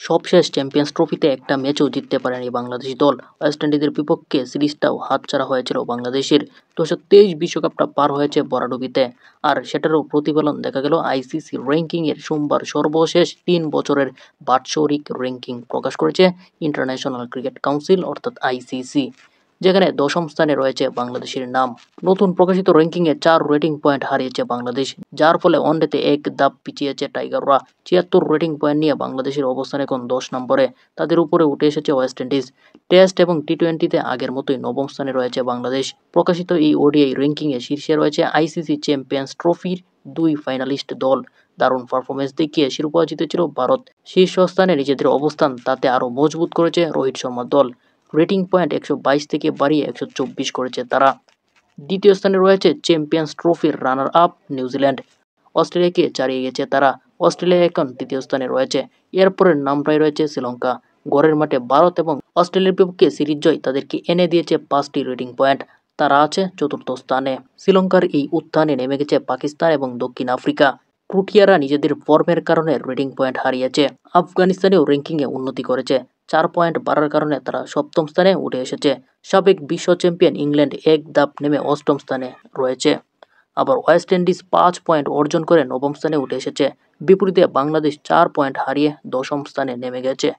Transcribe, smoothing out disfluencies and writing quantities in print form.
সবশেষ চ্যাম্পিয়ন্স ট্রফিতে একটা ম্যাচও জিততে পারেনি বাংলাদেশ দল। ওয়েস্ট ইন্ডিজের বিপক্ষে সিরিজটাও হাতছাড়া হয়েছিল বাংলাদেশের। 2023 বিশ্বকাপটা পার হয়েছে ভরাডুবিতে, আর সেটারও প্রতিফলন দেখা গেল আইসিসি র্যাঙ্কিংয়ের। সোমবার সর্বশেষ 3 বছরের বাৎসরিক র্যাঙ্কিং প্রকাশ করেছে ইন্টারন্যাশনাল ক্রিকেট কাউন্সিল অর্থাৎ আইসিসি, যেখানে দশম স্থানে রয়েছে বাংলাদেশের নাম। নতুন প্রকাশিত র্যাঙ্কিংয়ে 4 রেটিং পয়েন্ট হারিয়েছে বাংলাদেশ, যার ফলে ওয়ানডেতে এক ধাপ পিছিয়েছে টাইগাররা। 76 রেটিং পয়েন্ট নিয়ে বাংলাদেশের অবস্থান এখন 10 নম্বরে। তাদের উপরে উঠে এসেছে ওয়েস্ট ইন্ডিজ। টেস্ট এবং টি-20তে আগের মতোই নবম স্থানে রয়েছে বাংলাদেশ। প্রকাশিত এই ওডিআই র্যাঙ্কিংয়ে শীর্ষে রয়েছে আইসিসি চ্যাম্পিয়ন্স ট্রফির 2 ফাইনালিস্ট দল। দারুণ পারফরমেন্স দেখিয়ে শিরোপা জিতেছিল ভারত। শীর্ষস্থানে নিজেদের অবস্থান তাতে আরও মজবুত করেছে রোহিত শর্মার দল। রেটিং পয়েন্ট 122 থেকে বাড়িয়ে 124 করেছে তারা। দ্বিতীয় স্থানে রয়েছে চ্যাম্পিয়ন্স ট্রফির রানার আপ নিউজিল্যান্ড। অস্ট্রেলিয়াকে ছাড়িয়ে গেছে তারা। অস্ট্রেলিয়া এখন তৃতীয় স্থানে রয়েছে। এরপরের নামটাই রয়েছে শ্রীলঙ্কা। ঘরের মাঠে ভারত এবং অস্ট্রেলিয়ার বিপক্ষে সিরিজ জয় তাদেরকে এনে দিয়েছে 5টি রেটিং পয়েন্ট। তারা আছে চতুর্থ স্থানে। শ্রীলঙ্কার এই উত্থানে নেমে গেছে পাকিস্তান এবং দক্ষিণ আফ্রিকা। প্রোটিয়ারা নিজেদের ফর্মের কারণে রেটিং পয়েন্ট হারিয়েছে। আফগানিস্তানেও র্যাঙ্কিংয়ে উন্নতি করেছে। 4 পয়েন্ট বাড়ার কারণে তারা সপ্তম স্থানে উঠে এসেছে। সাবেক বিশ্ব চ্যাম্পিয়ন ইংল্যান্ড এক ধাপ নেমে অষ্টম স্থানে রয়েছে। আবার ওয়েস্ট ইন্ডিজ 5 পয়েন্ট অর্জন করে নবম স্থানে উঠে এসেছে। বিপরীতে বাংলাদেশ 4 পয়েন্ট হারিয়ে দশম স্থানে নেমে গেছে।